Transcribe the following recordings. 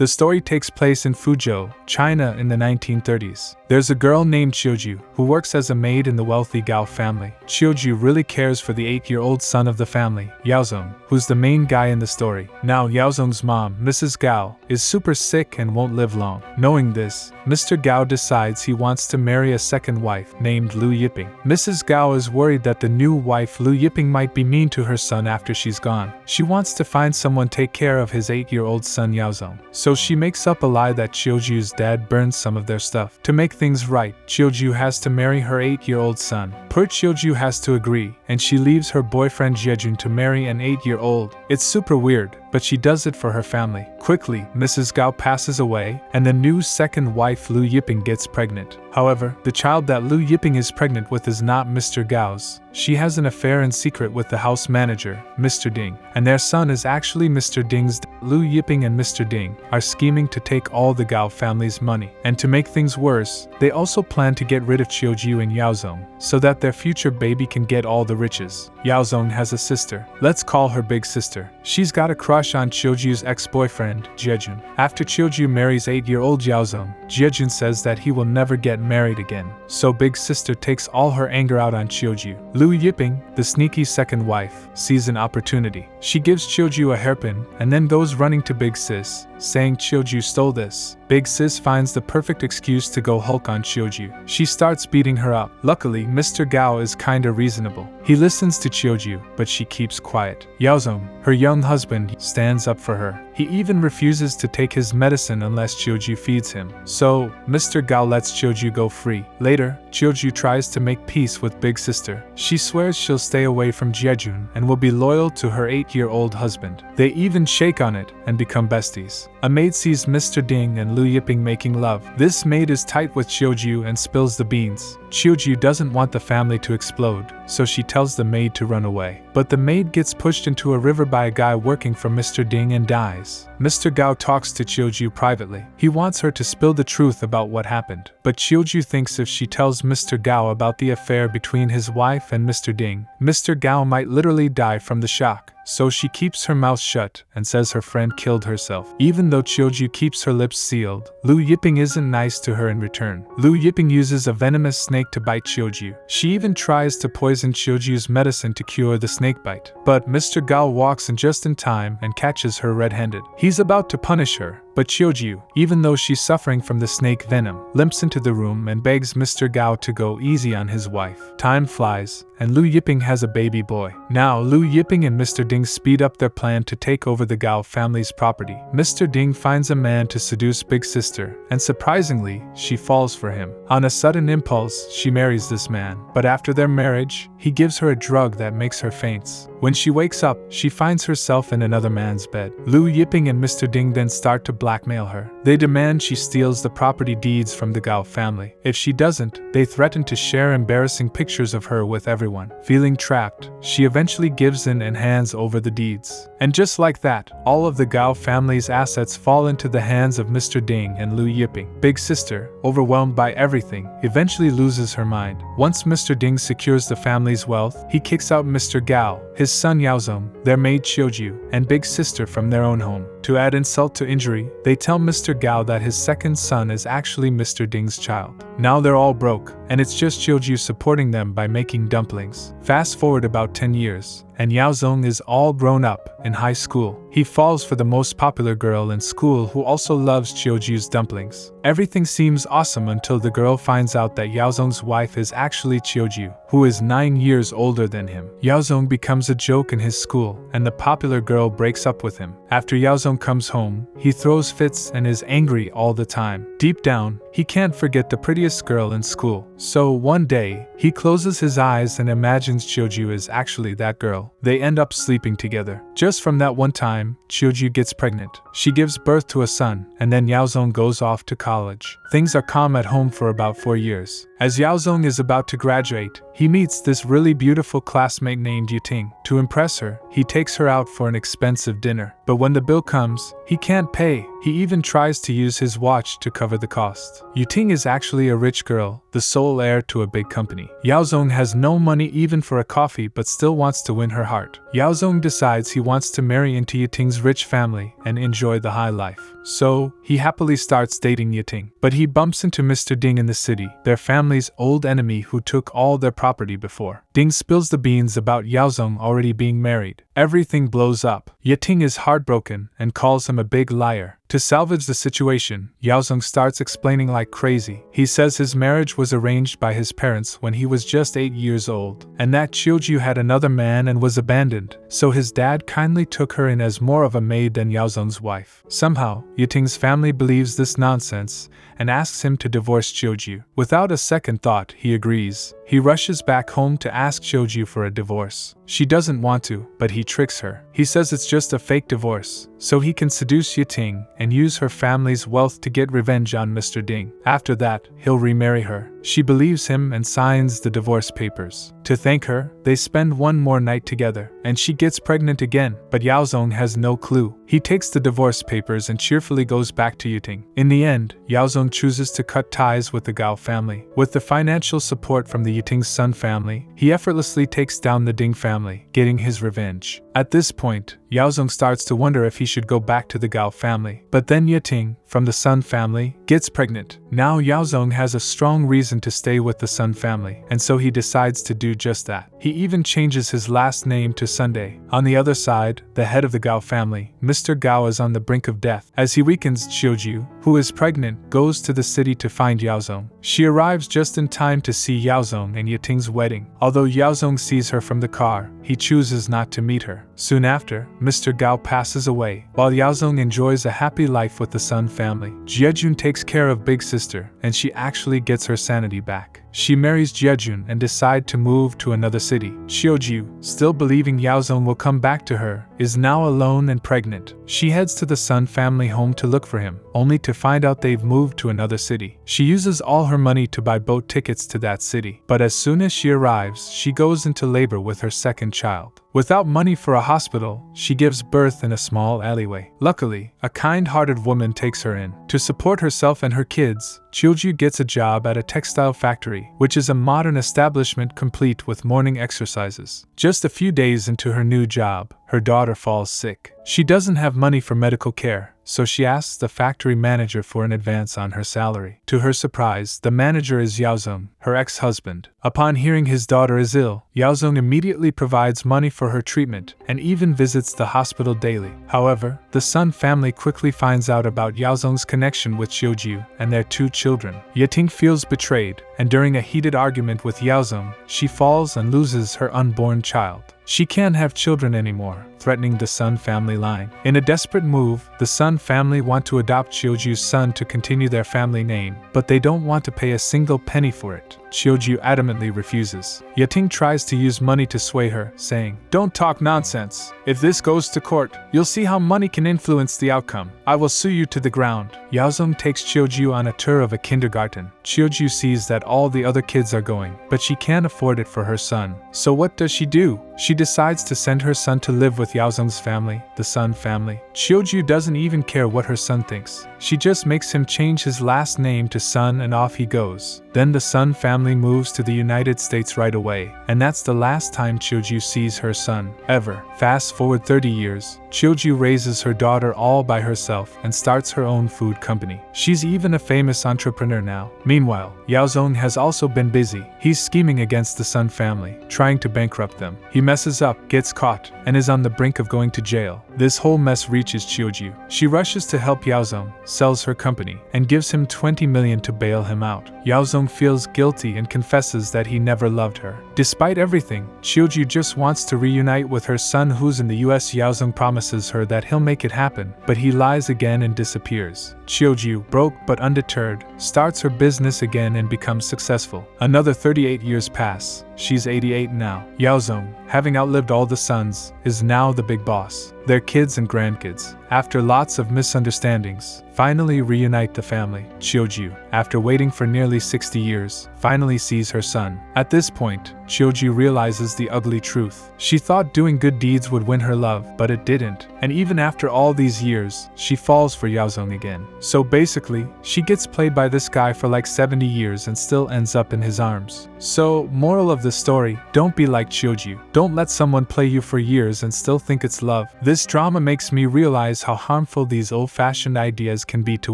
The story takes place in Fuzhou, China in the 1930s. There's a girl named Qiuju who works as a maid in the wealthy Gao family. Qiuju really cares for the 8-year-old son of the family, Yaozong, who's the main guy in the story. Now Yaozong's mom, Mrs. Gao, is super sick and won't live long. Knowing this, Mr. Gao decides he wants to marry a second wife named Lu Yiping. Mrs. Gao is worried that the new wife Lu Yiping might be mean to her son after she's gone. She wants to find someone take care of his 8-year-old son Yaozong. So she makes up a lie that Qiuju's dad burned some of their stuff. To make things right, Qiuju has to marry her 8-year-old son. Poor Qiuju has to agree, and she leaves her boyfriend Jiejun to marry an 8-year-old. It's super weird, but she does it for her family. Quickly, Mrs. Gao passes away, and the new second wife Lu Yiping gets pregnant. However, the child that Lu Yiping is pregnant with is not Mr. Gao's. She has an affair in secret with the house manager, Mr. Ding, and their son is actually Mr. Ding's. Lu Yiping and Mr. Ding are scheming to take all the Gao family's money. And to make things worse, they also plan to get rid of Qiuju and Yaozong, so that their future baby can get all the riches. Yaozong has a sister. Let's call her Big Sister. She's got a crush on Qiuju's ex-boyfriend, Jiejun. After Qiuju marries 8-year-old Yaozong, Jiejun says that he will never get married again. So Big Sister takes all her anger out on Qiuju. Lu Yiping, the sneaky second wife, sees an opportunity. She gives Qiuju a hairpin and then goes running to Big Sis, saying Qiuju stole this. Big Sis finds the perfect excuse to go Hulk on Qiuju. She starts beating her up. Luckily, Mr. Gao is kinda reasonable. He listens to Qiuju, but she keeps quiet. Yaozong, her young husband, stands up for her. He even refuses to take his medicine unless Qiuju feeds him. So, Mr. Gao lets Qiuju go free. Later, Qiuju tries to make peace with Big Sister. She swears she'll stay away from Jiejun and will be loyal to her 8-year-old husband. They even shake on it and become besties. A maid sees Mr. Ding and Lu Yiping making love. This maid is tight with Qiuju and spills the beans. Qiuju doesn't want the family to explode, so she tells the maid to run away. But the maid gets pushed into a river by a guy working for Mr. Ding and dies. Mr. Gao talks to Qiuju privately. He wants her to spill the truth about what happened. But Qiuju thinks if she tells Mr. Gao about the affair between his wife and Mr. Ding, Mr. Gao might literally die from the shock. So she keeps her mouth shut and says her friend killed herself. Even though Qiuju keeps her lips sealed, Lu Yiping isn't nice to her in return. Lu Yiping uses a venomous snake to bite Qiuju. She even tries to poison Qiuju's medicine to cure the snake bite. But Mr. Gao walks in just in time and catches her red-handed. He's about to punish her, but Qiuju, even though she's suffering from the snake venom, limps into the room and begs Mr. Gao to go easy on his wife. Time flies, and Lu Yiping has a baby boy. Now, Lu Yiping and Mr. Ding speed up their plan to take over the Gao family's property. Mr. Ding finds a man to seduce Big Sister, and surprisingly, she falls for him. On a sudden impulse, she marries this man. But after their marriage, he gives her a drug that makes her faints. When she wakes up, she finds herself in another man's bed. Lu Yiping and Mr. Ding then start to blackmail her. They demand she steals the property deeds from the Gao family. If she doesn't, they threaten to share embarrassing pictures of her with everyone. Feeling trapped, she eventually gives in and hands over the deeds. And just like that, all of the Gao family's assets fall into the hands of Mr. Ding and Lu Yiping. Big Sister, overwhelmed by everything, eventually loses her mind. Once Mr. Ding secures the family's wealth, he kicks out Mr. Gao, his son Yaozong, their maid Qiuju, and Big Sister from their own home. To add insult to injury, they tell Mr. Gao that his second son is actually Mr. Ding's child. Now they're all broke, and it's just Qiuju supporting them by making dumplings. Fast forward about 10 years, and Yaozong is all grown up, in high school. He falls for the most popular girl in school who also loves Qiuju's dumplings. Everything seems awesome until the girl finds out that Yaozong's wife is actually Qiuju, who is 9 years older than him. Yaozong becomes a joke in his school, and the popular girl breaks up with him. After Yaozong comes home, he throws fits and is angry all the time. Deep down, he can't forget the prettiest girl in school. So one day, he closes his eyes and imagines Qiuju is actually that girl. They end up sleeping together. Just from that one time, Qiuju gets pregnant. She gives birth to a son, and then Yaozong goes off to college. Things are calm at home for about 4 years. As Yaozong is about to graduate, he meets this really beautiful classmate named Yuting. To impress her, he takes her out for an expensive dinner. But when the bill comes, he can't pay, He even tries to use his watch to cover the cost. Yuting is actually a rich girl, the sole heir to a big company. Yaozong has no money even for a coffee but still wants to win her heart. Yaozong decides he wants to marry into Yuting's rich family and enjoy the high life. So, he happily starts dating Yuting. But he bumps into Mr. Ding in the city, their family's old enemy who took all their property before. Ding spills the beans about Yaozong already being married. Everything blows up. Yuting is heartbroken and calls him a big liar. To salvage the situation, Yaozong starts explaining like crazy. He says his marriage was arranged by his parents when he was just 8 years old, and that Qiuju had another man and was abandoned, so his dad kindly took her in as more of a maid than Yaozong's wife. Somehow, Yuting's family believes this nonsense and asks him to divorce Qiuju. Without a second thought, he agrees. He rushes back home to ask Qiuju for a divorce. She doesn't want to, but he tricks her. He says it's just a fake divorce, so he can seduce Yuting and use her family's wealth to get revenge on Mr. Ding. After that, he'll remarry her. She believes him and signs the divorce papers. To thank her, they spend one more night together, and she gets pregnant again, but Yaozong has no clue. He takes the divorce papers and cheerfully goes back to Yuting. In the end, Yaozong chooses to cut ties with the Gao family. With the financial support from the Yuting's Sun family, he effortlessly takes down the Ding family, getting his revenge. At this point, Yaozong starts to wonder if he should go back to the Gao family. But then Yuting, from the Sun family, gets pregnant. Now Yaozong has a strong reason to stay with the Sun family, and so he decides to do just that. He even changes his last name to Sunday. On the other side, the head of the Gao family, Mr. Gao, is on the brink of death. As he weakens, Qiuju, who is pregnant, goes to the city to find Yaozong. She arrives just in time to see Yaozong and Yuting's wedding. Although Yaozong sees her from the car, he chooses not to meet her. Soon after, Mr. Gao passes away, while Yaozong enjoys a happy life with the Sun family. Jiejun takes care of Big Sister, and she actually gets her sanity back. She marries Jiejun and decides to move to another city. Qiuju, still believing Yaozong will come back to her, is now alone and pregnant. She heads to the Sun family home to look for him, only to find out they've moved to another city. She uses all her money to buy boat tickets to that city, but as soon as she arrives, she goes into labor with her second child. Without money for a hospital, she gives birth in a small alleyway. Luckily, a kind-hearted woman takes her in. To support herself and her kids, Qiuju gets a job at a textile factory, which is a modern establishment complete with morning exercises. Just a few days into her new job, her daughter falls sick. She doesn't have money for medical care, so she asks the factory manager for an advance on her salary. To her surprise, the manager is Yaozong, her ex-husband. Upon hearing his daughter is ill, Yaozong immediately provides money for her treatment and even visits the hospital daily. However, the Sun family quickly finds out about Yaozong's connection with Qiuju and their 2 children. Yuting feels betrayed, and during a heated argument with Yaozong, she falls and loses her unborn child. She can't have children anymore, threatening the Sun family line. In a desperate move, the Sun family want to adopt Qiuju's son to continue their family name, but they don't want to pay a single penny for it. Qiuju adamantly refuses. Yuting tries to use money to sway her, saying, "Don't talk nonsense. If this goes to court, you'll see how money can influence the outcome. I will sue you to the ground." Yaozong takes Qiuju on a tour of a kindergarten. Qiuju sees that all the other kids are going, but she can't afford it for her son. So what does she do? She decides to send her son to live with Yaozong's family, the Sun family. Qiuju doesn't even care what her son thinks. She just makes him change his last name to Sun and off he goes. Then the Sun family moves to the United States right away, and that's the last time Qiuju sees her son, ever. Fast forward 30 years, Qiuju raises her daughter all by herself and starts her own food company. She's even a famous entrepreneur now. Meanwhile, Yaozong has also been busy. He's scheming against the Sun family, trying to bankrupt them. He messes up, gets caught, and is on the brink of going to jail. This whole mess reaches Qiuju. She rushes to help Yaozong, sells her company, and gives him 20 million to bail him out. Yaozong feels guilty and confesses that he never loved her. Despite everything, Qiuju just wants to reunite with her son who's in the US. Yaozong promises her that he'll make it happen, but he lies again and disappears. Qiuju, broke but undeterred, starts her business again and becomes successful. Another 38 years pass, She's 88 now. Yaozong, having outlived all the sons, is now the big boss. Their kids and grandkids, after lots of misunderstandings, finally reunite the family. Chiuju, after waiting for nearly 60 years, finally sees her son. At this point, Chiuju realizes the ugly truth. She thought doing good deeds would win her love, but it didn't. And even after all these years, she falls for Yaozong again. So basically, she gets played by this guy for like 70 years and still ends up in his arms. So, moral of the story, don't be like Chiuju. Don't let someone play you for years and still think it's love. This drama makes me realize how harmful these old-fashioned ideas can be to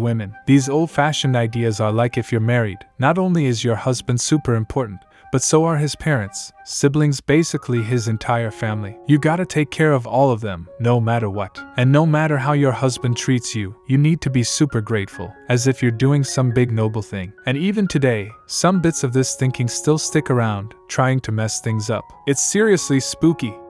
women. These old-fashioned ideas are like if you're married, not only is your husband super important, but so are his parents, siblings, basically his entire family. You gotta take care of all of them, no matter what. And no matter how your husband treats you, you need to be super grateful, as if you're doing some big noble thing. And even today, some bits of this thinking still stick around, trying to mess things up. It's seriously spooky.